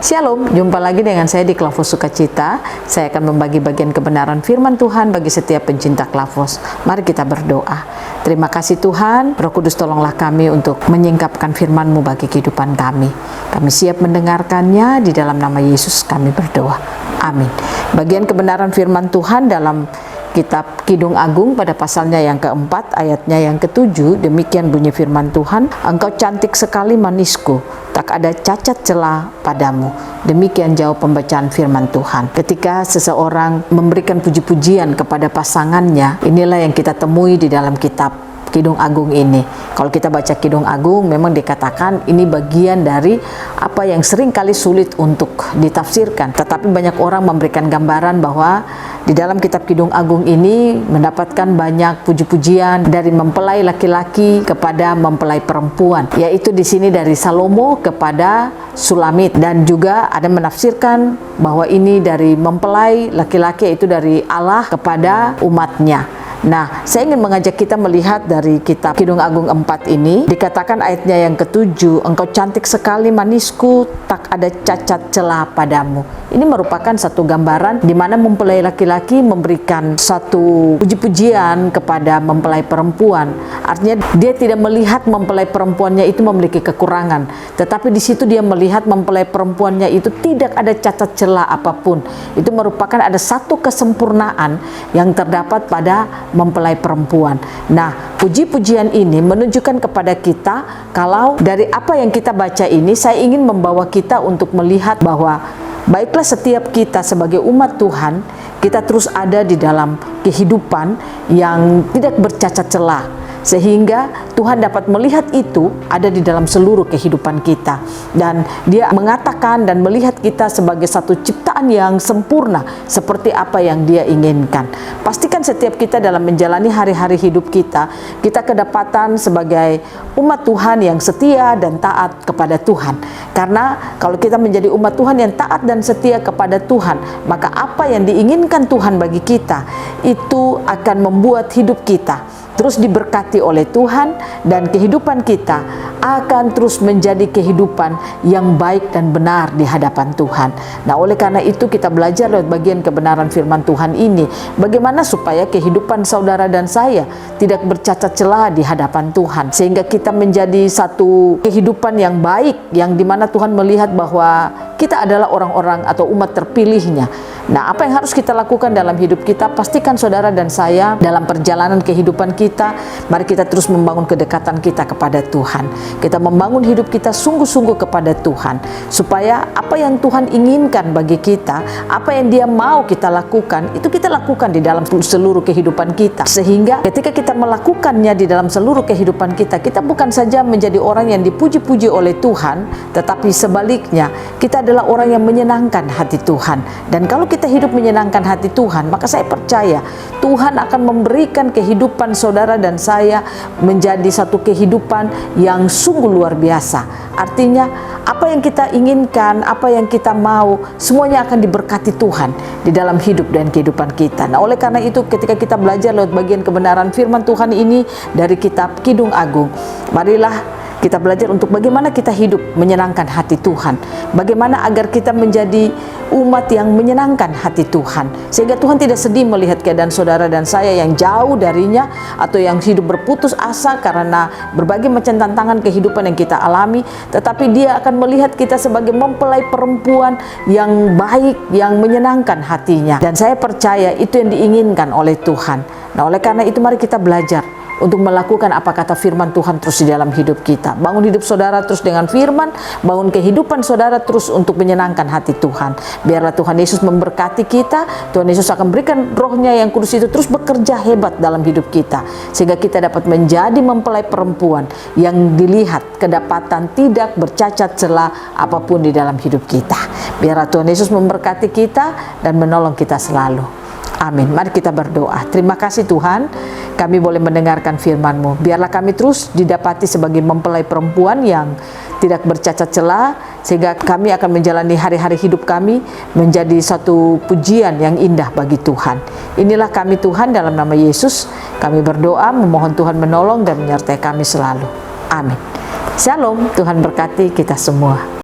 Shalom, jumpa lagi dengan saya di Klavos Sukacita. Saya akan membagi bagian kebenaran firman Tuhan bagi setiap pencinta Klavos. Mari kita berdoa. Terima kasih Tuhan, Roh Kudus tolonglah kami untuk menyingkapkan firman-Mu bagi kehidupan kami. Kami siap mendengarkannya, di dalam nama Yesus kami berdoa. Amin. Bagian kebenaran firman Tuhan dalam Kitab Kidung Agung pada pasalnya yang keempat, ayatnya yang ketujuh, demikian bunyi firman Tuhan, "Engkau cantik sekali manisku, tak ada cacat celah padamu." Demikian jawab pembacaan firman Tuhan. Ketika seseorang memberikan puji-pujian kepada pasangannya, inilah yang kita temui di dalam kitab Kidung Agung ini. Kalau kita baca Kidung Agung, memang dikatakan ini bagian dari apa yang sering kali sulit untuk ditafsirkan. Tetapi banyak orang memberikan gambaran bahwa di dalam kitab Kidung Agung ini mendapatkan banyak puji-pujian dari mempelai laki-laki kepada mempelai perempuan, yaitu di sini dari Salomo kepada Sulamit, dan juga ada menafsirkan bahwa ini dari mempelai laki-laki, yaitu dari Allah kepada umatnya. Nah, saya ingin mengajak kita melihat dari kitab Kidung Agung 4 ini, dikatakan ayatnya yang ketujuh, "Engkau cantik sekali manisku, tak ada cacat celah padamu." Ini merupakan satu gambaran di mana mempelai laki-laki memberikan satu puji-pujian kepada mempelai perempuan. Artinya dia tidak melihat mempelai perempuannya itu memiliki kekurangan, tetapi di situ dia melihat mempelai perempuannya itu tidak ada cacat celah apapun. Itu merupakan ada satu kesempurnaan yang terdapat pada mempelai perempuan. Nah, puji-pujian ini menunjukkan kepada kita kalau dari apa yang kita baca ini, saya ingin membawa kita untuk melihat bahwa baiklah setiap kita sebagai umat Tuhan, kita terus ada di dalam kehidupan yang tidak bercacat celah, sehingga Tuhan dapat melihat itu ada di dalam seluruh kehidupan kita, dan Dia mengatakan dan melihat kita sebagai satu ciptaan yang sempurna seperti apa yang Dia inginkan. Pastikan setiap kita dalam menjalani hari-hari hidup kita kedapatan sebagai umat Tuhan yang setia dan taat kepada Tuhan. Karena kalau kita menjadi umat Tuhan yang taat dan setia kepada Tuhan, maka apa yang diinginkan Tuhan bagi kita itu akan membuat hidup kita terus diberkati oleh Tuhan, dan kehidupan kita akan terus menjadi kehidupan yang baik dan benar di hadapan Tuhan. Nah, oleh karena itu kita belajar lewat bagian kebenaran firman Tuhan ini, bagaimana supaya kehidupan saudara dan saya tidak bercacat celah di hadapan Tuhan, sehingga kita menjadi satu kehidupan yang baik, yang dimana Tuhan melihat bahwa kita adalah orang-orang atau umat terpilihnya. Nah, apa yang harus kita lakukan dalam hidup kita? Pastikan saudara dan saya dalam perjalanan kehidupan kita, mari kita terus membangun kedekatan kita kepada Tuhan. Kita membangun hidup kita sungguh-sungguh kepada Tuhan, supaya apa yang Tuhan inginkan bagi kita, apa yang Dia mau kita lakukan, itu kita lakukan di dalam seluruh kehidupan kita. Sehingga ketika kita melakukannya di dalam seluruh kehidupan kita, kita bukan saja menjadi orang yang dipuji-puji oleh Tuhan, tetapi sebaliknya, kita adalah orang yang menyenangkan hati Tuhan. Dan kalau kita hidup menyenangkan hati Tuhan, maka saya percaya Tuhan akan memberikan kehidupan saudara dan saya menjadi satu kehidupan yang sungguh luar biasa. Artinya apa yang kita inginkan, apa yang kita mau, semuanya akan diberkati Tuhan di dalam hidup dan kehidupan kita. Nah, oleh karena itu ketika kita belajar lewat bagian kebenaran firman Tuhan ini dari kitab Kidung Agung, marilah kita belajar untuk bagaimana kita hidup menyenangkan hati Tuhan. Bagaimana agar kita menjadi umat yang menyenangkan hati Tuhan. Sehingga Tuhan tidak sedih melihat keadaan saudara dan saya yang jauh darinya, atau yang hidup berputus asa karena berbagai macam tantangan kehidupan yang kita alami. Tetapi Dia akan melihat kita sebagai mempelai perempuan yang baik, yang menyenangkan hatinya. Dan saya percaya itu yang diinginkan oleh Tuhan. Nah, oleh karena itu mari kita belajar untuk melakukan apa kata firman Tuhan terus di dalam hidup kita. Bangun hidup saudara terus dengan firman, bangun kehidupan saudara terus untuk menyenangkan hati Tuhan. Biarlah Tuhan Yesus memberkati kita. Tuhan Yesus akan berikan Roh-Nya yang kudus itu terus bekerja hebat dalam hidup kita, sehingga kita dapat menjadi mempelai perempuan yang dilihat kedapatan tidak bercacat celah apapun di dalam hidup kita. Biarlah Tuhan Yesus memberkati kita dan menolong kita selalu. Amin. Mari kita berdoa. Terima kasih Tuhan, kami boleh mendengarkan firman-Mu. Biarlah kami terus didapati sebagai mempelai perempuan yang tidak bercacat celah, sehingga kami akan menjalani hari-hari hidup kami menjadi satu pujian yang indah bagi Tuhan. Inilah kami Tuhan, dalam nama Yesus kami berdoa, memohon Tuhan menolong dan menyertai kami selalu. Amin. Shalom, Tuhan berkati kita semua.